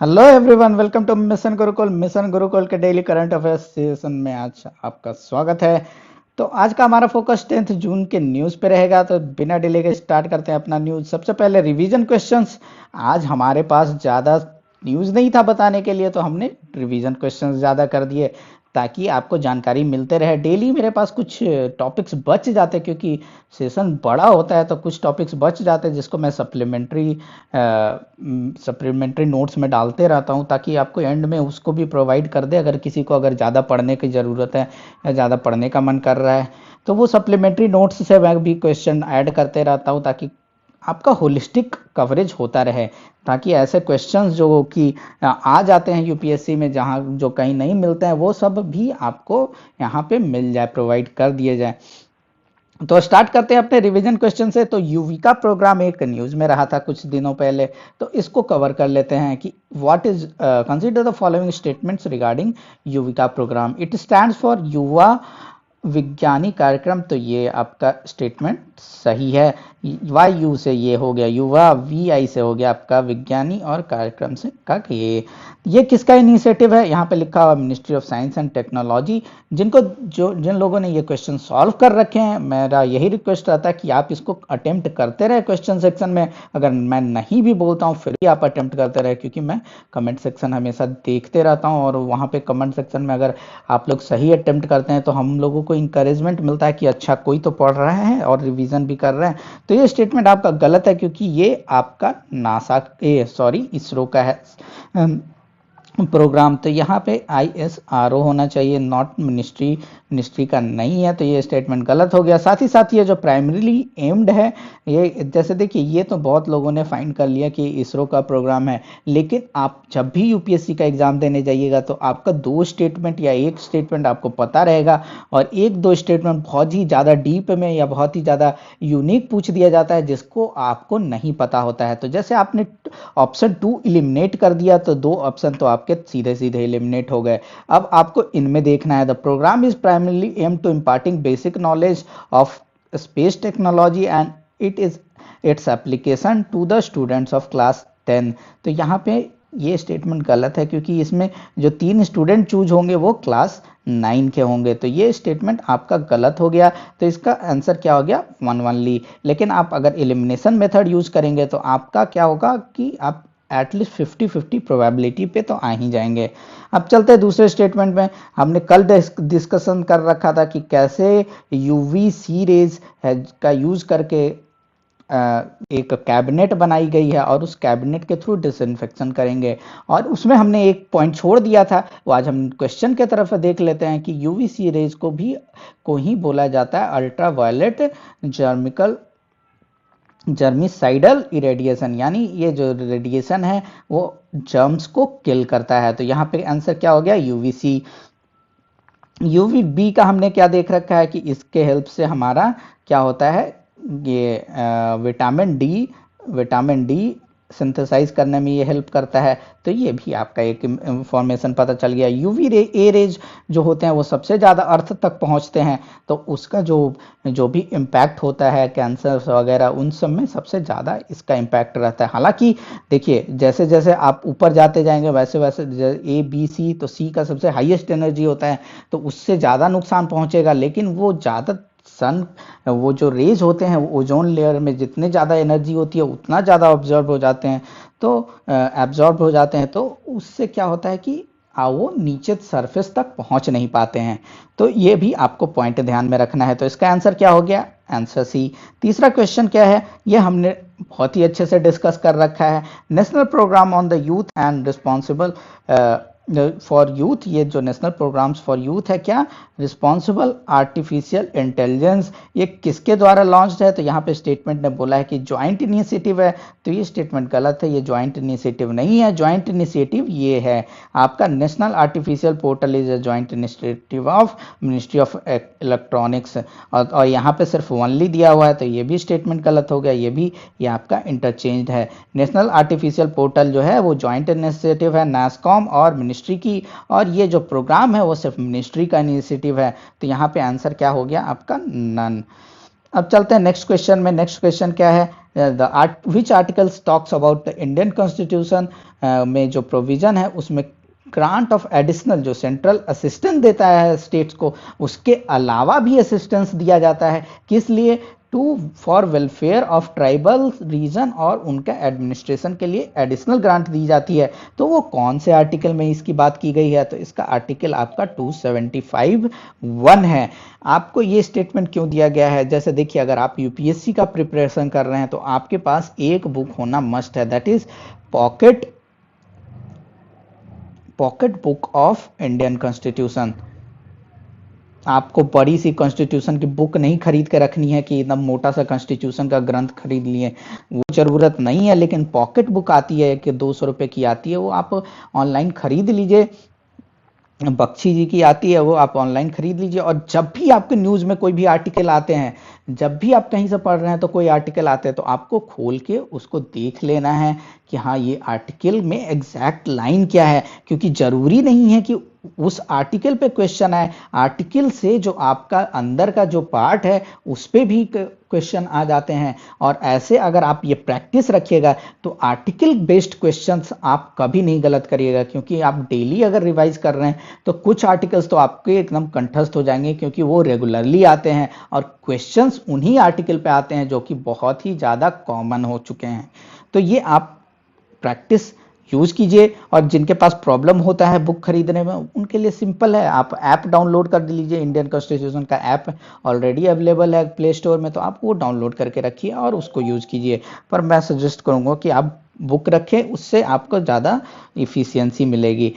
Hello everyone, welcome to mission Gurukul के daily current affairs session में आज आपका स्वागत है। तो आज का हमारा फोकस 10 जून के न्यूज़ पे रहेगा। तो बिना डिले के स्टार्ट करते हैं अपना न्यूज़। सबसे पहले रिवीजन क्वेश्चंस। आज हमारे पास ज़्यादा न्यूज़ नहीं था बताने के लिए, तो हमने रिवीजन क्वेश्चंस ज़्यादा कर दिए ताकि आपको जानकारी मिलते रहे। डेली मेरे पास कुछ टॉपिक्स बच जाते क्योंकि सेशन बड़ा होता है, तो कुछ टॉपिक्स बच जाते हैं जिसको मैं सप्लीमेंट्री नोट्स में डालते रहता हूँ ताकि आपको एंड में उसको भी प्रोवाइड कर दे। अगर किसी को अगर ज़्यादा पढ़ने की ज़रूरत है या ज़्यादा पढ़ने का मन कर रहा है, तो वो सप्लीमेंट्री नोट्स से मैं भी क्वेश्चन ऐड करते रहता हूँ ताकि आपका होलिस्टिक कवरेज होता रहे, ताकि ऐसे क्वेश्चंस जो कि आ जाते हैं यूपीएससी में, जहाँ जो कहीं नहीं मिलते हैं, वो सब भी आपको यहाँ पे मिल जाए, प्रोवाइड कर दिए जाए। तो स्टार्ट करते हैं अपने रिवीजन क्वेश्चन से। तो यूविका प्रोग्राम एक न्यूज में रहा था कुछ दिनों पहले, तो इसको कवर कर लेते हैं कि what is consider the following statements regarding YUVIKA programme. It stands for Yuva Vigyani कार्यक्रम। तो ये आपका स्टेटमेंट सही है। वाई यू से ये हो गया युवा, वी आई से हो गया आपका विज्ञानी, और कार्यक्रम से का ये किसका इनिशिएटिव है? यहाँ पे लिखा हुआ ministry of science and technology. जिन लोगों ने ये क्वेश्चन सॉल्व कर रखे हैं, मेरा यही रिक्वेस्ट रहता है कि आप इसको अटेम्प्ट करते रहे क्वेश्चन सेक्शन में। अगर मैं नहीं भी बोलता हूँ फिर भी आप अटेम्प्ट करते रहे, क्योंकि मैं कमेंट सेक्शन हमेशा देखते रहता हूँ, और वहाँ पे कमेंट सेक्शन में अगर आप लोग सही अटेम्प्ट करते हैं तो हम लोगों को इंकरेजमेंट मिलता है कि अच्छा कोई तो पढ़ रहे हैं और रिवीजन भी कर रहे हैं। तो ये स्टेटमेंट आपका गलत है, क्योंकि ये आपका नासा इसरो का है प्रोग्राम। तो यहाँ पे ISRO होना चाहिए, नॉट मिनिस्ट्री। मिनिस्ट्री का नहीं है, तो ये स्टेटमेंट गलत हो गया। साथ ही साथ ये जो प्राइमरीली एम्ड है, ये जैसे देखिए, ये तो बहुत लोगों ने फाइंड कर लिया कि इसरो का प्रोग्राम है, लेकिन आप जब भी यूपीएससी का एग्जाम देने जाइएगा तो आपका 2 स्टेटमेंट या एक स्टेटमेंट आपको पता रहेगा, और एक दो स्टेटमेंट बहुत ही ज़्यादा डीप में या बहुत ही ज़्यादा यूनिक पूछ दिया जाता है जिसको आपको नहीं पता होता है। तो जैसे आपने ऑप्शन 2 इलिमिनेट कर दिया, तो 2 ऑप्शन तो आपके सीधे सीधे इलिमिनेट हो गए। अब आपको इनमें देखना है। The programme is primarily aim to imparting basic knowledge of space technology and it is its application to the students of class 10। तो यहाँ पे ये स्टेटमेंट गलत है, क्योंकि इसमें जो 3 स्टूडेंट चूज होंगे वो क्लास 9 के होंगे। तो ये स्टेटमेंट आपका गलत हो गया। तो इसका आंसर क्या हो गया? 1 लेकिन आप अगर एलिमिनेशन मेथड यूज करेंगे तो आपका क्या होगा कि आप एटलीस्ट 50-50 प्रोबेबिलिटी पे तो आ ही जाएंगे। अब चलते हैं दूसरे स्टेटमेंट में। हमने कल डिस्कशन कर रखा था कि कैसे UVC रेज का यूज करके एक कैबिनेट बनाई गई है, और उस कैबिनेट के थ्रू डिसइंफेक्शन करेंगे। और उसमें हमने एक पॉइंट छोड़ दिया था, वो आज हम क्वेश्चन के तरफ देख लेते हैं कि यूवीसी रेज को ही बोला जाता है अल्ट्रा वायलेट जर्मिसाइडल इरेडिएशन, यानी ये जो रेडिएशन है वो जर्म्स को किल करता है। तो यहाँ पे आंसर क्या हो गया? यूवीसी। UVB का हमने क्या देख रखा है कि इसके हेल्प से हमारा क्या होता है, ये विटामिन डी सिंथेसाइज करने में ये हेल्प करता है। तो ये भी आपका एक इंफॉर्मेशन पता चल गया। ए रेज जो होते हैं वो सबसे ज़्यादा अर्थ तक पहुंचते हैं, तो उसका जो जो भी इम्पैक्ट होता है कैंसर वगैरह उन सब में सबसे ज़्यादा इसका इम्पैक्ट रहता है। हालांकि देखिए, जैसे जैसे आप ऊपर जाते जाएंगे वैसे वैसे A B C, तो C का सबसे हाईएस्ट एनर्जी होता है, तो उससे ज़्यादा नुकसान पहुंचेगा। लेकिन वो ज़्यादा सन वो जो रेज होते हैं वो ओजोन लेयर में जितने ज़्यादा एनर्जी होती है उतना ज़्यादा ऑब्जर्व हो जाते हैं, तो एब्जॉर्ब हो जाते हैं, तो उससे क्या होता है कि वो नीचे सरफेस तक पहुंच नहीं पाते हैं। तो ये भी आपको पॉइंट ध्यान में रखना है। तो इसका आंसर क्या हो गया? Answer C. तीसरा क्वेश्चन क्या है, ये हमने बहुत ही अच्छे से डिस्कस कर रखा है। National programme on the youth and responsible for youth, ये जो नेशनल प्रोग्राम्स फॉर यूथ है, क्या रिस्पॉन्सिबल आर्टिफिशियल इंटेलिजेंस, ये किसके द्वारा लॉन्च है? तो यहाँ पे स्टेटमेंट ने बोला है कि ज्वाइंट इनिशिएटिव है, तो ये स्टेटमेंट गलत है। ये ज्वाइंट इनिशिएटिव नहीं है। ज्वाइंट इनिशिएटिव ये है आपका national artificial portal is a joint initiative of ministry of electronics, और यहाँ पे सिर्फ ओनली दिया हुआ है, तो ये भी स्टेटमेंट गलत हो गया। ये आपका इंटरचेंज है। नेशनल आर्टिफिशियल पोर्टल जो है वो ज्वाइंट इनिशिएटिव है नासकॉम और मिनिस्ट्री की, और ये जो प्रोग्राम है वो सिर्फ मिनिस्ट्री का इनिशिएटिव है। तो यहाँ पे आंसर क्या हो गया आपका? नन। अब चलते हैं नेक्स्ट क्वेश्चन में। नेक्स्ट क्वेश्चन क्या है? Which articles talks about the Indian constitution में जो प्रोविजन है उसमें ग्रांट ऑफ एडिशनल जो सेंट्रल असिस्टेंस देता है स्टेट्स को, उसके अलावा भी असिस्टेंस दिया जाता है, किस लिए? To for welfare of tribal region, और उनका एडमिनिस्ट्रेशन के लिए एडिशनल ग्रांट दी जाती है। तो वो कौन से आर्टिकल में इसकी बात की गई है? तो इसका आर्टिकल आपका 275(1) है। आपको ये स्टेटमेंट क्यों दिया गया है? जैसे देखिए, अगर आप यूपीएससी का प्रिपरेशन कर रहे हैं तो आपके पास एक बुक होना मस्ट है, that is pocket book of Indian constitution. आपको बड़ी सी कॉन्स्टिट्यूशन की बुक नहीं खरीद के रखनी है कि एकदम मोटा सा कॉन्स्टिट्यूशन का ग्रंथ खरीद लिए, वो जरूरत नहीं है। लेकिन पॉकेट बुक आती है कि 200 रुपये की आती है, वो आप ऑनलाइन खरीद लीजिए। बख्शी जी की आती है, वो आप ऑनलाइन खरीद लीजिए। और जब भी आपके न्यूज़ में कोई भी आर्टिकल आते हैं, जब भी आप कहीं से पढ़ रहे हैं तो कोई आर्टिकल आते हैं, तो आपको खोल के उसको देख लेना है कि हाँ ये आर्टिकल में एग्जैक्ट लाइन क्या है, क्योंकि जरूरी नहीं है कि उस आर्टिकल पे क्वेश्चन आए। आर्टिकल से जो आपका अंदर का जो पार्ट है उस पे भी क्वेश्चन आ जाते हैं। और ऐसे अगर आप ये प्रैक्टिस रखिएगा तो आर्टिकल बेस्ड क्वेश्चंस आप कभी नहीं गलत करिएगा, क्योंकि आप डेली अगर रिवाइज कर रहे हैं तो कुछ आर्टिकल्स तो आपके एकदम कंठस्थ हो जाएंगे, क्योंकि वो रेगुलरली आते हैं और क्वेश्चंस उन्हीं आर्टिकल पे आते हैं जो कि बहुत ही ज़्यादा कॉमन हो चुके हैं। तो ये आप प्रैक्टिस यूज कीजिए। और जिनके पास प्रॉब्लम होता है बुक खरीदने में, उनके लिए सिंपल है, आप ऐप डाउनलोड कर लीजिए। इंडियन कॉन्स्टिट्यूशन का ऐप ऑलरेडी अवेलेबल है प्ले स्टोर में, तो आप वो डाउनलोड करके रखिए और उसको यूज कीजिए। पर मैं सजेस्ट करूंगा कि आप बुक रखें, उससे आपको ज़्यादा इफिशियंसी मिलेगी।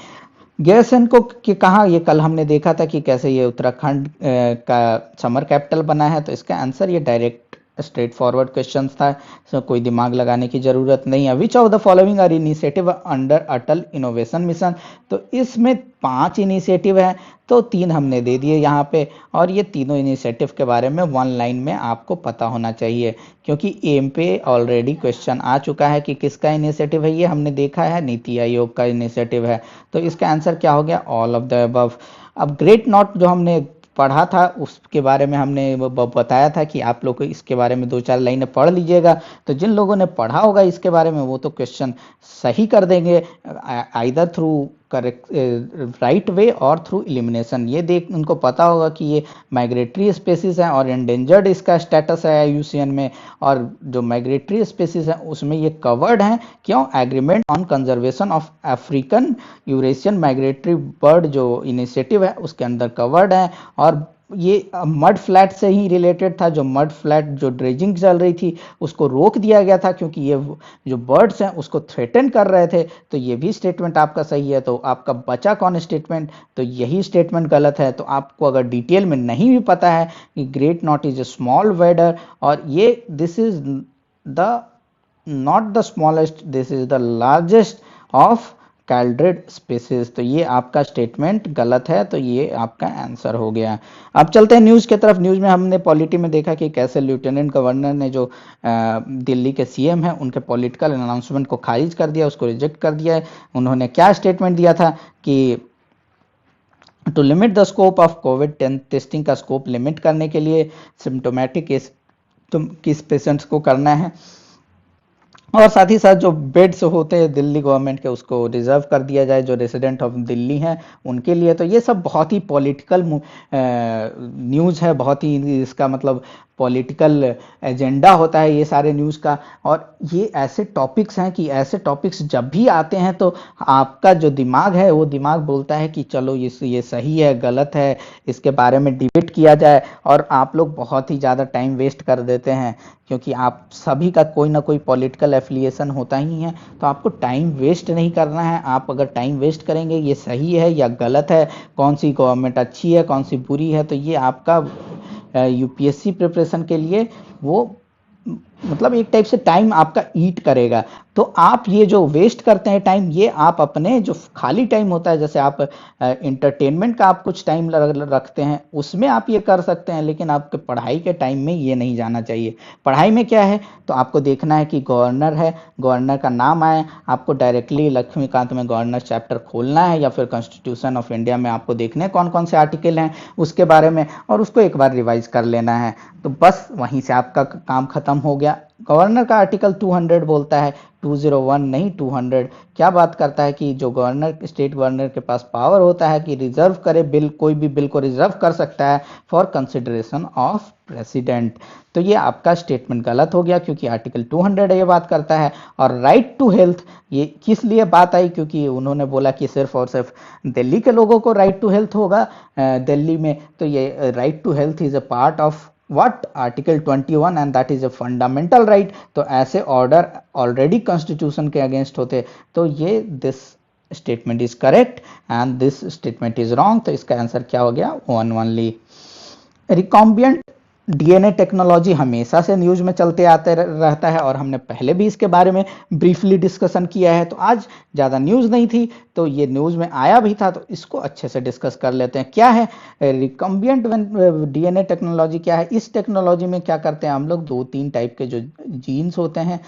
गैरसैंण को कि कहा, ये कल हमने देखा था कि कैसे ये उत्तराखंड का समर कैपिटल बना है। तो इसका आंसर ये डायरेक्ट स्ट्रेट फॉरवर्ड क्वेश्चन था, so कोई दिमाग लगाने की जरूरत नहीं है। Which of the following are initiative under Atal innovation mission? तो इसमें 5 इनिशिएटिव है, तो 3 हमने दे दिए यहाँ पे। और ये तीनों इनिशिएटिव के बारे में 1 लाइन में आपको पता होना चाहिए, क्योंकि एम पे ऑलरेडी क्वेश्चन आ चुका है कि किसका इनिशिएटिव है। ये हमने देखा है, नीति आयोग का इनिशिएटिव है। तो इसका आंसर क्या हो गया? All of the above. अब ग्रेट नॉट जो हमने पढ़ा था उसके बारे में हमने बताया था कि आप लोग इसके बारे में 2-4 लाइनें पढ़ लीजिएगा। तो जिन लोगों ने पढ़ा होगा इसके बारे में वो तो क्वेश्चन सही कर देंगे, either through correct right way और थ्रू एलिमिनेशन। ये देख उनको पता होगा कि ये माइग्रेटरी स्पेसीज है और एंडेंजर्ड इसका स्टेटस है आईयूसीएन में, और जो माइग्रेटरी स्पेसीज है उसमें ये कवर्ड हैं। क्यों? Agreement on conservation of African Eurasian migratory bird जो इनिशिएटिव है उसके अंदर कवर्ड है। और ये मड फ्लैट से ही रिलेटेड था। जो मड फ्लैट जो ड्रेजिंग चल रही थी उसको रोक दिया गया था, क्योंकि ये जो बर्ड्स हैं उसको थ्रेटन कर रहे थे। तो ये भी स्टेटमेंट आपका सही है। तो आपका बचा कौन स्टेटमेंट? तो यही स्टेटमेंट गलत है। तो आपको अगर डिटेल में नहीं भी पता है कि great knot is a small wader, और ये this is the knot the smallest, this is the largest of calidrid species, तो ये आपका स्टेटमेंट गलत है। तो ये आपका आंसर हो गया। अब चलते हैं न्यूज़ की तरफ। न्यूज़ में हमने पॉलिटी में देखा कि कैसे लेफ्टिनेंट गवर्नर ने जो दिल्ली के सीएम हैं उनके पॉलिटिकल अनाउंसमेंट को खारिज कर दिया, उसको रिजेक्ट कर दिया है। उन्होंने क्या स्टेटमेंट दिया था कि to limit the scope of covid testing का स्कोप लिमिट करने के लिए सिम्टोमेटिक किस पेशेंट्स को करना है, और साथ ही साथ जो बेड्स होते हैं दिल्ली गवर्नमेंट के उसको रिजर्व कर दिया जाए जो रेसिडेंट ऑफ दिल्ली हैं उनके लिए। तो ये सब बहुत ही पॉलिटिकल न्यूज़ है, बहुत ही इसका मतलब पॉलिटिकल एजेंडा होता है ये सारे न्यूज़ का। और ये ऐसे टॉपिक्स हैं कि ऐसे टॉपिक्स जब भी आते हैं तो आपका जो दिमाग है वो दिमाग बोलता है कि चलो ये सही है गलत है, इसके बारे में डिबेट किया जाए। और आप लोग बहुत ही ज़्यादा टाइम वेस्ट कर देते हैं, क्योंकि आप सभी का कोई ना कोई पॉलिटिकल एफिलिएशन होता ही है। तो आपको टाइम वेस्ट नहीं करना है। आप अगर टाइम वेस्ट करेंगे ये सही है या गलत है, कौन सी गवर्नमेंट अच्छी है कौन सी बुरी है, तो ये आपका यूपीएससी प्रिपरेशन के लिए वो मतलब एक टाइप से टाइम आपका ईट करेगा। तो आप ये जो वेस्ट करते हैं टाइम, ये आप अपने जो खाली टाइम होता है, जैसे आप इंटरटेनमेंट का आप कुछ टाइम रखते हैं उसमें आप ये कर सकते हैं, लेकिन आपके पढ़ाई के टाइम में ये नहीं जाना चाहिए। पढ़ाई में क्या है, तो आपको देखना है कि गवर्नर है, गवर्नर का नाम आए, आपको डायरेक्टली लक्ष्मीकांत में गवर्नर चैप्टर खोलना है, या फिर कॉन्स्टिट्यूशन ऑफ इंडिया में आपको देखने हैं कौन कौन से आर्टिकल हैं उसके बारे में, और उसको एक बार रिवाइज कर लेना है। तो बस वहीं से आपका काम खत्म हो गया। गया। गवर्नर का आर्टिकल 200 बोलता है, 201 नहीं 200, क्या बात करता है कि जो गवर्नर, स्टेट गवर्नर के पास पावर होता है कि रिजर्व करे बिल, कोई भी बिल को रिजर्व कर सकता है फॉर कंसिडरेशन ऑफ प्रेसिडेंट। तो ये आपका स्टेटमेंट गलत हो गया क्योंकि आर्टिकल 200 ये बात करता है। और राइट टू हेल्थ, ये किस लिए बात आई, क्योंकि उन्होंने बोला कि सिर्फ और सिर्फ दिल्ली के लोगों को राइट टू हेल्थ होगा दिल्ली में, तो ये right to health is a part of what article 21 and that is a fundamental right. तो ऐसे ऑर्डर ऑलरेडी कॉन्स्टिट्यूशन के अगेंस्ट होते, तो ये this statement is correct and this statement is wrong. तो इसका आंसर क्या हो गया, one only. Recombinant DNA technology हमेशा से न्यूज में चलते आते रहता है और हमने पहले भी इसके बारे में ब्रीफली डिस्कशन किया है। तो आज ज़्यादा न्यूज़ नहीं थी तो ये न्यूज़ में आया भी था, तो इसको अच्छे से डिस्कस कर लेते हैं। क्या है रिकॉम्बिएंट डीएनए टेक्नोलॉजी, क्या है? इस टेक्नोलॉजी में क्या करते हैं हम लोग, 2-3 टाइप के जो जीन्स होते हैं,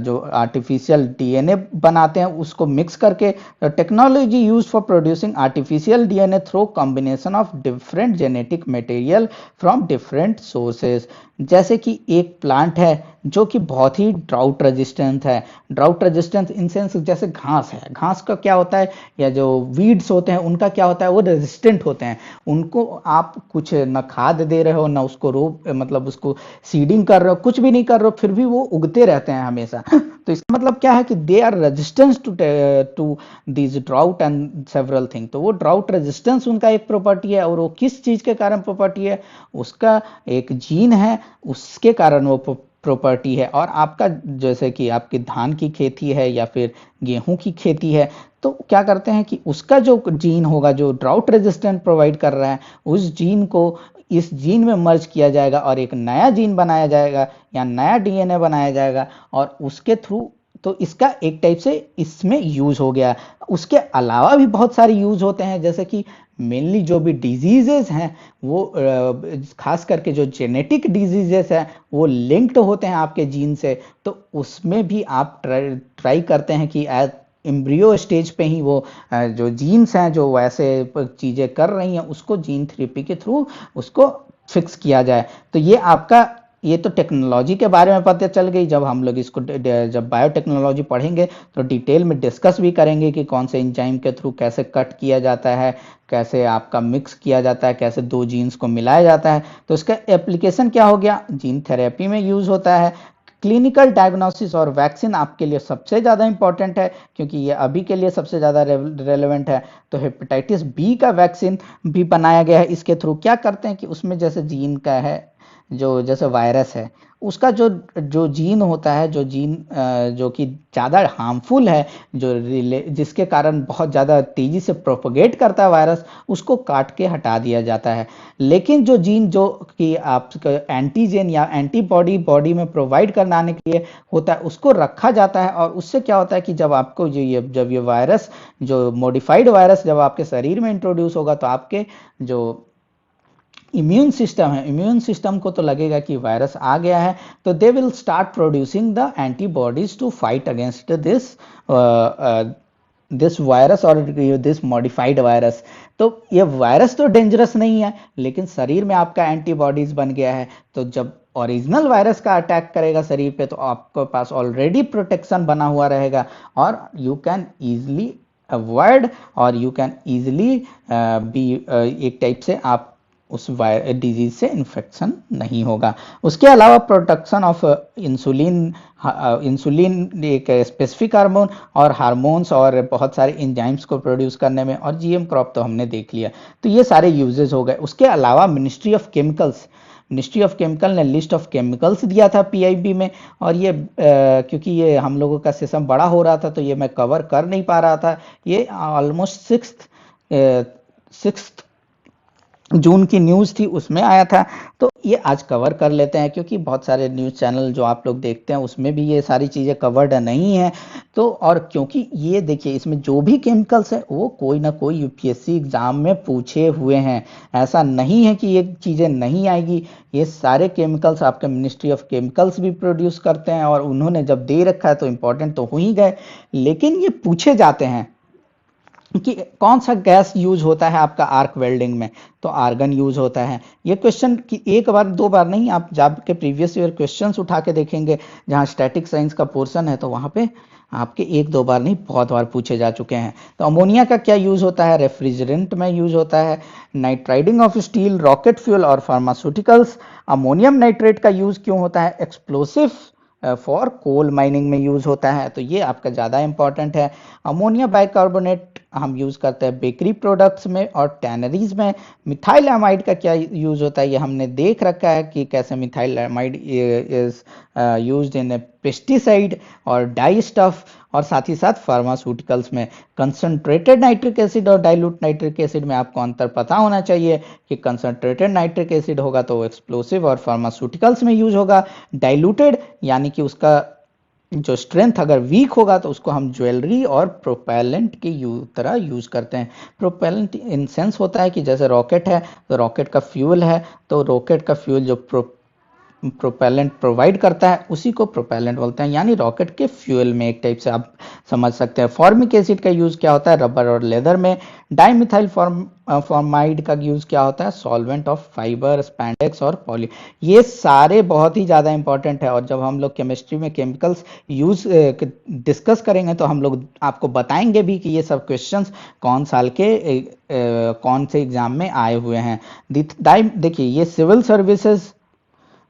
जो आर्टिफिशियल डीएनए बनाते हैं, उसको मिक्स करके technology use for producing artificial DNA through combination of different genetic material from different sources. जैसे कि एक प्लांट है जो कि बहुत ही ड्राउट रेजिस्टेंट है। ड्राउट रेजिस्टेंस इन सेंस जैसे घास है, घास का क्या होता है, या जो वीड्स होते हैं उनका क्या होता है, वो रेजिस्टेंट होते हैं। उनको आप कुछ न खाद दे रहे हो, न उसको मतलब उसको सीडिंग कर रहे हो, कुछ भी नहीं कर रहे हो, फिर भी वो उगते रहते हैं हमेशा। तो इसका मतलब क्या है कि they are resistance to this drought and several thing. तो वो ड्राउट रेजिस्टेंस उनका एक प्रॉपर्टी है, और वो किस चीज के कारण प्रॉपर्टी है, उसका एक जीन है, उसके कारण वो प्रॉपर्टी है। और आपका जैसे कि आपकी धान की खेती है या फिर गेहूं की खेती है, तो क्या करते हैं कि उसका जो जीन होगा जो ड्राउट रेजिस्टेंट प्रोवाइड कर रहा है, उस जीन को इस जीन में मर्ज किया जाएगा और एक नया जीन बनाया जाएगा या नया डीएनए बनाया जाएगा, और उसके थ्रू, तो इसका एक टाइप से इसमें यूज हो गया। उसके अलावा भी बहुत सारे यूज होते हैं, जैसे कि मेनली जो भी डिजीजेस हैं वो खास करके जो जेनेटिक डिजीजेस हैं वो लिंक्ड होते हैं आपके जीन से, तो उसमें भी आप ट्राई करते हैं कि एज एम्ब्रियो स्टेज पे ही वो जो जीन्स हैं जो वैसे चीजें कर रही हैं उसको जीन थेरेपी के थ्रू उसको फिक्स किया जाए। तो ये आपका, ये तो टेक्नोलॉजी के बारे में पता चल गई। जब हम लोग इसको जब बायोटेक्नोलॉजी पढ़ेंगे तो डिटेल में डिस्कस भी करेंगे कि कौन से एंजाइम के थ्रू कैसे कट किया जाता है, कैसे आपका मिक्स किया जाता है, कैसे दो जीन्स को मिलाया जाता है। तो इसका एप्लीकेशन क्या हो गया, जीन थेरेपी में यूज होता है। क्लिनिकल डायग्नोसिस और वैक्सीन आपके लिए सबसे ज़्यादा इंपॉर्टेंट है क्योंकि ये अभी के लिए सबसे ज़्यादा रेलेवेंट है। तो हेपेटाइटिस बी का वैक्सीन भी बनाया गया है इसके थ्रू। क्या करते हैं कि उसमें जैसे जीन का है, जो जैसे वायरस है, उसका जो जो जीन होता है, जो जीन जो कि ज़्यादा हार्मफुल है, जो जिसके कारण बहुत ज़्यादा तेज़ी से प्रोपगेट करता है वायरस, उसको काट के हटा दिया जाता है। लेकिन जो जीन जो कि आपका एंटीजन या एंटीबॉडी बॉडी में प्रोवाइड कराने के लिए होता है उसको रखा जाता है। और उससे क्या होता है कि जब आपको जब ये वायरस, जो मॉडिफाइड वायरस जब आपके शरीर में इंट्रोड्यूस होगा, तो आपके जो इम्यून सिस्टम है, इम्यून सिस्टम को तो लगेगा कि वायरस आ गया है, तो they will start producing the antibodies to fight against this virus और दिस मॉडिफाइड वायरस। तो ये वायरस तो डेंजरस नहीं है, लेकिन शरीर में आपका एंटीबॉडीज बन गया है, तो जब ओरिजिनल वायरस का अटैक करेगा शरीर पे, तो आपके पास ऑलरेडी प्रोटेक्शन बना हुआ रहेगा और यू कैन ईजिली अवॉइड, और यू कैन ईजिली बी, एक टाइप से आप उस डिजीज से इन्फेक्शन नहीं होगा। उसके अलावा प्रोडक्शन ऑफ इंसुलिन, इंसुलिन एक स्पेसिफिक हार्मोन, और हार्मोन्स और बहुत सारे एंजाइम्स को प्रोड्यूस करने में, और जीएम क्रॉप तो हमने देख लिया। तो ये सारे यूजेस हो गए। उसके अलावा ministry of chemicals, ministry of chemical ने लिस्ट ऑफ केमिकल्स दिया था पीआईबी में, और ये क्योंकि ये हम लोगों का सेशन बड़ा हो रहा था तो ये मैं कवर कर नहीं पा रहा था। ये ऑलमोस्ट सिक्स जून की न्यूज़ थी उसमें आया था, तो ये आज कवर कर लेते हैं क्योंकि बहुत सारे न्यूज़ चैनल जो आप लोग देखते हैं उसमें भी ये सारी चीज़ें कवर्ड नहीं है। तो और क्योंकि ये देखिए इसमें जो भी केमिकल्स है वो कोई ना कोई यूपीएससी एग्जाम में पूछे हुए हैं, ऐसा नहीं है कि ये चीज़ें नहीं आएगी। ये सारे केमिकल्स आपके मिनिस्ट्री ऑफ केमिकल्स भी प्रोड्यूस करते हैं, और उन्होंने जब दे रखा है तो इम्पोर्टेंट तो हो ही गए, लेकिन ये पूछे जाते हैं। कि कौन सा गैस यूज होता है आपका आर्क वेल्डिंग में, तो आर्गन यूज होता है। ये क्वेश्चन की एक बार दो बार नहीं, आप जब के प्रीवियस ईयर क्वेश्चंस उठा के देखेंगे जहां स्टैटिक साइंस का पोर्शन है, तो वहां पे आपके एक दो बार नहीं बहुत बार पूछे जा चुके हैं। तो अमोनिया का क्या यूज होता है, रेफ्रिजरेंट में यूज होता है, nitriding of steel, rocket fuel और फार्मास्यूटिकल्स। अमोनियम नाइट्रेट का यूज क्यों होता है, एक्सप्लोसिव फॉर कोल माइनिंग में यूज होता है, तो ये आपका ज़्यादा इंपॉर्टेंट है। अमोनिया बाइकार्बोनेट हम यूज करते हैं बेकरी प्रोडक्ट्स में और टैनरीज में। मिथाइल एमाइड का क्या यूज होता है, ये हमने देख रखा है कि कैसे methyl amide is used in pesticide और डाई स्टफ, और साथ ही साथ फार्मास्यूटिकल्स में। कंसंट्रेटेड नाइट्रिक एसिड और डाइल्यूट नाइट्रिक एसिड में आपको अंतर पता होना चाहिए कि कंसंट्रेटेड नाइट्रिक एसिड होगा तो एक्सप्लोसिव और फार्मास्यूटिकल्स में यूज होगा, डाइल्यूटेड यानी कि उसका जो स्ट्रेंथ अगर वीक होगा तो उसको हम ज्वेलरी और प्रोपेलेंट की तरह यूज करते हैं। प्रोपेलेंट इन सेंस होता है कि जैसे रॉकेट है तो रॉकेट का फ्यूल है, तो रॉकेट का फ्यूल जो प्रोपेलेंट प्रोवाइड करता है उसी को प्रोपेलेंट बोलते हैं, यानी रॉकेट के फ्यूल में एक टाइप से आप समझ सकते हैं। फॉर्मिक एसिड का यूज क्या होता है, रबर और लेदर में। डाइमिथाइल फॉर्माइड का यूज क्या होता है, सॉल्वेंट ऑफ फाइबर, स्पैंडेक्स और पॉली। ये सारे बहुत ही ज़्यादा इंपॉर्टेंट है, और जब हम लोग केमिस्ट्री में केमिकल्स यूज डिस्कस करेंगे तो हम लोग आपको बताएंगे भी कि ये सब क्वेश्चंस कौन साल के कौन से एग्जाम में आए हुए हैं। देखिए ये सिविल सर्विसेज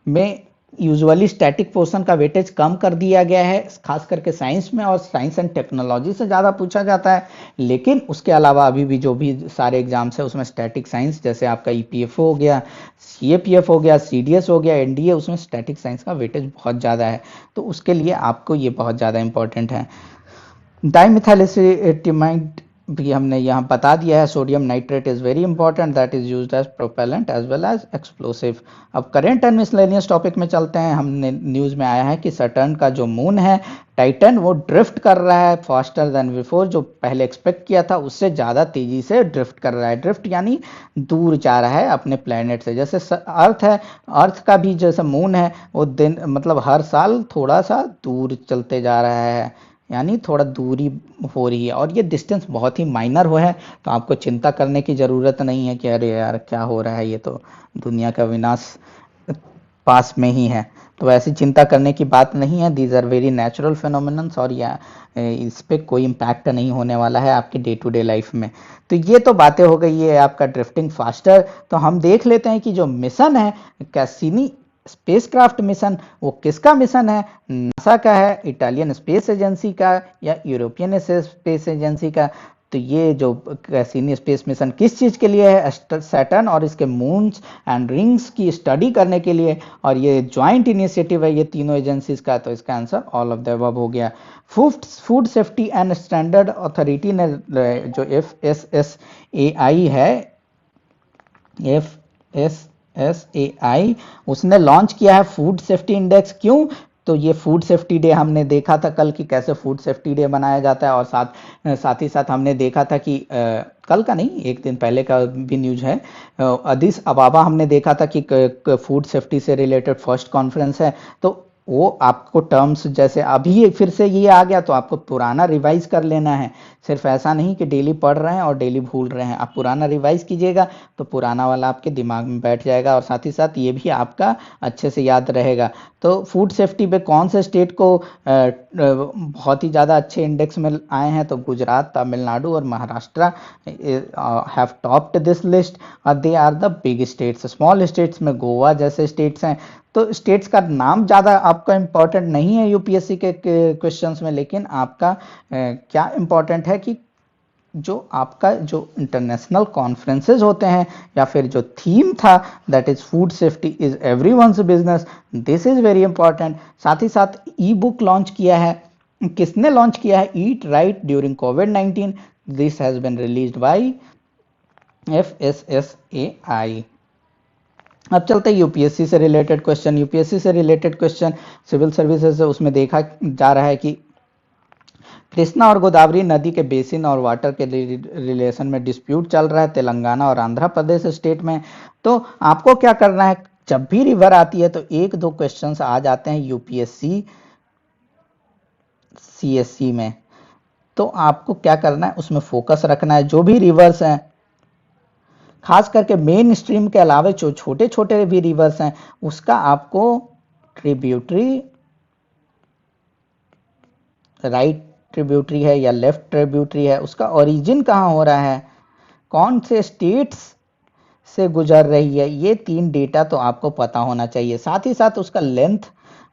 में यूजुअली स्टैटिक पोर्शन का वेटेज कम कर दिया गया है, खास करके साइंस में, और साइंस एंड टेक्नोलॉजी से ज़्यादा पूछा जाता है। लेकिन उसके अलावा अभी भी जो भी सारे एग्जाम्स है उसमें स्टैटिक साइंस, जैसे आपका ईपीएफओ हो गया, सीएपीएफ हो गया, सीडीएस हो गया, एनडीए, उसमें स्टैटिक साइंस का वेटेज बहुत ज़्यादा है, तो उसके लिए आपको ये बहुत ज़्यादा इंपॉर्टेंट है। डाइमिथाइलेटेमाइड भी हमने यहाँ बता दिया है। Sodium nitrate is very important, that is used as propellant as well as explosive. अब करेंट एंड मिसलेनियस टॉपिक में चलते हैं। हमने न्यूज में आया है कि सटर्न का जो मून है टाइटन, वो ड्रिफ्ट कर रहा है फास्टर देन बिफोर, जो पहले एक्सपेक्ट किया था उससे ज़्यादा तेजी से ड्रिफ्ट कर रहा है। ड्रिफ्ट यानी दूर जा रहा है अपने प्लेनेट से। जैसे अर्थ है, अर्थ का भी जैसे मून है वो दिन मतलब हर साल थोड़ा सा दूर चलते जा रहा है, यानी थोड़ा दूरी हो रही है, और ये डिस्टेंस बहुत ही माइनर हो है, तो आपको चिंता करने की ज़रूरत नहीं है कि अरे यार क्या हो रहा है, ये तो दुनिया का विनाश पास में ही है। तो ऐसी चिंता करने की बात नहीं है, these are very natural phenomenons, और या इस पर कोई इम्पैक्ट नहीं होने वाला है आपकी डे टू डे लाइफ में। तो ये तो बातें हो गई है आपका ड्रिफ्टिंग फास्टर। तो हम देख लेते हैं कि जो मिशन है कैसिनी स्पेसक्राफ्ट मिशन, वो किसका मिशन है, नासा का है, इटालियन स्पेस एजेंसी का, या यूरोपियन स्पेस एजेंसी का। तो ये जो कैसिनी स्पेस मिशन किस चीज़ के लिए है, सैटर्न और इसके मून्स एंड रिंग्स की स्टडी करने के लिए, और ये ज्वाइंट इनिशिएटिव है ये तीनों एजेंसीज का, तो इसका answer all of the above हो गया। Food safety and standard authority ने जो FSSAI है, FSSAI, उसने लॉन्च किया है फूड सेफ्टी इंडेक्स। क्यों, तो ये फूड सेफ्टी डे हमने देखा था कल कि कैसे फूड सेफ्टी डे मनाया जाता है, और साथ ही साथ हमने देखा था कि कल का नहीं, एक दिन पहले का भी न्यूज है, अदिस अबाबा हमने देखा था कि फूड सेफ्टी से रिलेटेड फर्स्ट कॉन्फ्रेंस है। तो वो आपको टर्म्स जैसे अभी फिर से ये आ गया तो आपको पुराना रिवाइज कर लेना है, सिर्फ ऐसा नहीं कि डेली पढ़ रहे हैं और डेली भूल रहे हैं। आप पुराना रिवाइज कीजिएगा तो पुराना वाला आपके दिमाग में बैठ जाएगा, और साथ ही साथ ये भी आपका अच्छे से याद रहेगा। तो फूड सेफ्टी पे कौन से स्टेट को बहुत ही ज़्यादा अच्छे इंडेक्स में आए हैं, तो गुजरात, तमिलनाडु और Maharashtra have topped this list, और they are the big states. Small states में गोवा जैसे स्टेट्स हैं। तो स्टेट्स का नाम ज़्यादा आपका इंपॉर्टेंट नहीं है यूपीएससी के क्वेश्चंस में, लेकिन आपका क्या इंपॉर्टेंट है कि जो आपका जो इंटरनेशनल कॉन्फ्रेंसेज होते हैं, या फिर जो थीम था that is food safety is everyone's business, this is very important. साथ ही साथ ई बुक लॉन्च किया है, किसने लॉन्च किया है, ईट राइट ड्यूरिंग कोविड-19, this has been released by FSSAI। अब चलते हैं यूपीएससी से रिलेटेड क्वेश्चन। यूपीएससी से रिलेटेड क्वेश्चन सिविल सर्विसेज से उसमें देखा जा रहा है कि कृष्णा और गोदावरी नदी के बेसिन और वाटर के रिलेशन में डिस्प्यूट चल रहा है तेलंगाना और आंध्र प्रदेश स्टेट में। तो आपको क्या करना है, जब भी रिवर आती है तो एक दो क्वेश्चंस आ जाते हैं यूपीएससी सीएससी में। तो आपको क्या करना है, उसमें फोकस रखना है। जो भी रिवर्स हैं, खास करके मेन स्ट्रीम के अलावा जो छोटे छोटे भी रिवर्स हैं, उसका आपको ट्रिब्यूटरी, राइट ट्रिब्यूटरी है या लेफ्ट ट्रिब्यूटरी है, उसका ओरिजिन कहाँ हो रहा है, कौन से स्टेट्स से गुजर रही है, ये 3 डेटा तो आपको पता होना चाहिए। साथ ही साथ उसका लेंथ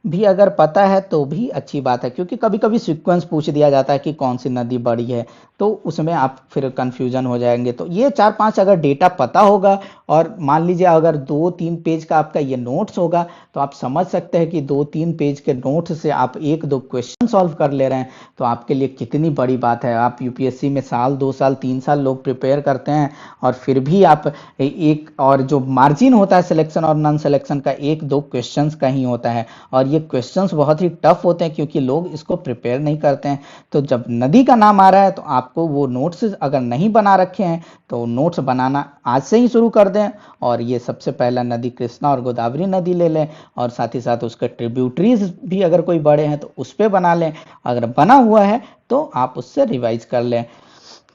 भी अगर पता है तो भी अच्छी बात है, क्योंकि कभी कभी सीक्वेंस पूछ दिया जाता है कि कौन सी नदी बड़ी है, तो उसमें आप फिर कंफ्यूजन हो जाएंगे। तो ये 4-5 अगर डेटा पता होगा, और मान लीजिए अगर 2-3 पेज का आपका ये नोट्स होगा, तो आप समझ सकते हैं कि 2-3 पेज के नोट्स से आप 1-2 क्वेश्चन सॉल्व कर ले रहे हैं, तो आपके लिए कितनी बड़ी बात है। आप यूपीएससी में साल 2 साल 3 साल लोग प्रिपेयर करते हैं, और फिर भी आप एक, और जो मार्जिन होता है सिलेक्शन और नॉन सिलेक्शन का 1-2 क्वेश्चंस का ही होता है, और ये क्वेश्चंस बहुत ही टफ होते हैं क्योंकि लोग इसको प्रिपेयर नहीं करते हैं। तो जब नदी का नाम आ रहा है, तो आपको वो नोट्स अगर नहीं बना रखे हैं तो नोट्स बनाना आज से ही शुरू कर दें, और ये सबसे पहला नदी कृष्णा और गोदावरी नदी ले लें, और साथ ही साथ उसके ट्रिब्यूटरीज भी अगर कोई बड़े हैं तो उस पर बना लें। अगर बना हुआ है तो आप उससे रिवाइज कर लें।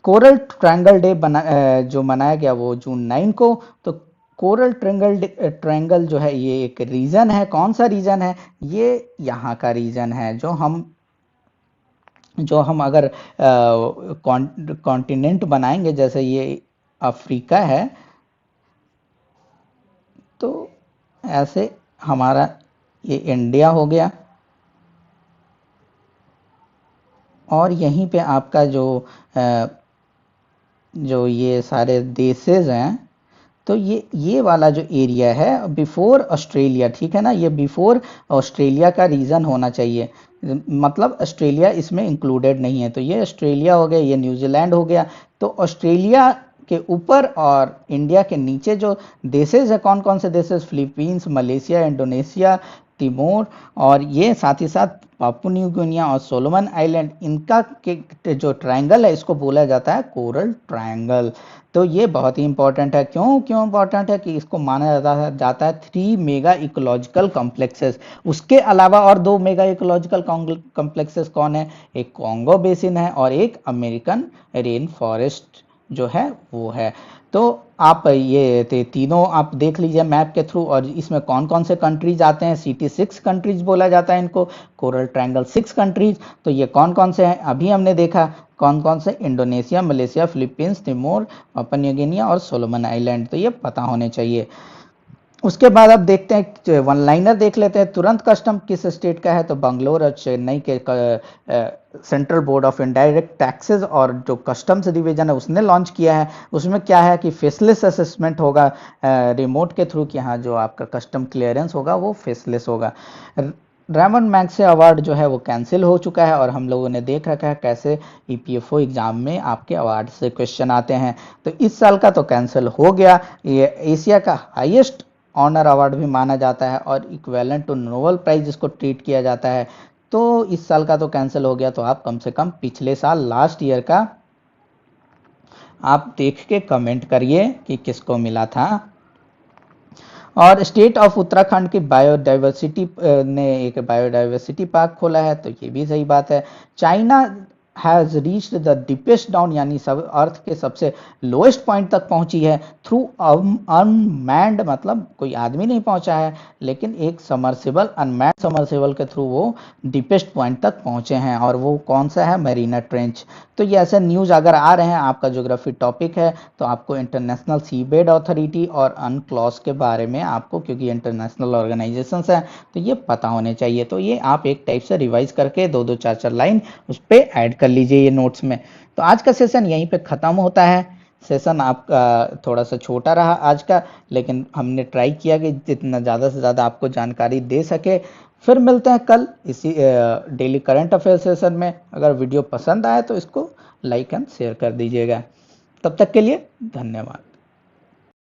कोरल ट्रायंगल डे जो मनाया गया वो जून 9 को। तो कोरल ट्रायंगल जो है ये एक रीजन है। कौन सा रीजन है, ये यहाँ का रीजन है, जो हम अगर कॉन्टिनेंट बनाएंगे, जैसे ये अफ्रीका है, तो ऐसे हमारा ये इंडिया हो गया, और यहीं पे आपका जो ये सारे देशेज हैं, तो ये वाला जो एरिया है बिफोर ऑस्ट्रेलिया, ठीक है ना, ये बिफोर ऑस्ट्रेलिया का रीजन होना चाहिए, मतलब ऑस्ट्रेलिया इसमें इंक्लूडेड नहीं है। तो ये ऑस्ट्रेलिया हो गया, ये न्यूजीलैंड हो गया। तो ऑस्ट्रेलिया के ऊपर और इंडिया के नीचे जो देशेज है, कौन कौन से देशेज, फिलीपींस, मलेशिया, इंडोनेशिया, तिमोर, और ये साथ ही साथ पापुआ न्यू गिनिया और सोलोमन आइलैंड, इनका के जो ट्रायंगल है इसको बोला जाता है कोरल ट्रायंगल। तो ये बहुत ही इंपॉर्टेंट है। क्यों इंपॉर्टेंट है कि इसको माना जाता है 3 मेगा इकोलॉजिकल कॉम्प्लेक्सेस। उसके अलावा और 2 मेगा इकोलॉजिकल कॉम्प्लेक्सेस कौन है, एक कॉन्गो बेसिन है और एक अमेरिकन रेन फॉरेस्ट जो है वो है। तो आप ये तीनों आप देख लीजिए मैप के थ्रू, और इसमें कौन कौन से कंट्रीज आते हैं। CT6 कंट्रीज बोला जाता है इनको, कोरल ट्रायंगल 6 कंट्रीज। तो ये कौन कौन से हैं, अभी हमने देखा कौन कौन से, Indonesia, Malaysia, Philippines, Timor, Papua new Guinea और सोलोमन आइलैंड। तो ये पता होने चाहिए। उसके बाद अब देखते हैं वन लाइनर देख लेते हैं। तुरंत कस्टम किस स्टेट का है, तो बंगलोर और चेन्नई के central board of indirect taxes और जो कस्टम्स डिवीजन है उसने लॉन्च किया है। उसमें क्या है कि फेसलेस असेसमेंट होगा रिमोट के थ्रू, कि हाँ जो आपका कस्टम क्लियरेंस होगा वो फेसलेस होगा। रेमन मैग्से अवार्ड जो है वो कैंसिल हो चुका है, और हम लोगों ने देख रखा है कैसे EPFO एग्जाम में आपके अवार्ड से क्वेश्चन आते हैं। तो इस साल का तो कैंसिल हो गया। ये एशिया का हाईएस्ट ऑनर अवार्ड भी माना जाता है, और इक्वेलेंट टू नोबेल प्राइज जिसको ट्रीट किया जाता है। तो इस साल का तो कैंसिल हो गया। तो आप कम से कम पिछले साल लास्ट ईयर का आप देख के कमेंट करिए कि किसको मिला था। और स्टेट ऑफ उत्तराखंड की बायोडाइवर्सिटी ने एक बायोडाइवर्सिटी पार्क खोला है, तो ये भी सही बात है। China has reached the deepest down, यानी सब अर्थ के सबसे लोएस्ट पॉइंट तक पहुंची है थ्रू अनमैन्ड, मतलब कोई आदमी नहीं पहुंचा है, लेकिन एक समरसेबल, अनमैन्ड समरसेबल के थ्रू वो डीपेस्ट पॉइंट तक पहुंचे हैं। और वो कौन सा है, मरीना ट्रेंच। तो ये ऐसे न्यूज़ अगर आ रहे हैं, आपका ज्योग्राफी टॉपिक है, तो आपको इंटरनेशनल सीबेड अथॉरिटी और अनक्लॉज के बारे में आपको, क्योंकि इंटरनेशनल ऑर्गेनाइजेशंस हैं, तो ये पता होने चाहिए। तो ये आप एक टाइप से रिवाइज करके 2-2 4-4 लाइन उस पर ऐड कर लीजिए ये नोट्स में। तो आज का सेशन यहीं पे ख़त्म होता है। सेशन आपका थोड़ा सा छोटा रहा आज का, लेकिन हमने ट्राई किया कि जितना ज़्यादा से ज़्यादा आपको जानकारी दे सके। फिर मिलते हैं कल इसी डेली करंट अफेयर सेशन में। अगर वीडियो पसंद आए तो इसको लाइक एंड शेयर कर दीजिएगा। तब तक के लिए धन्यवाद।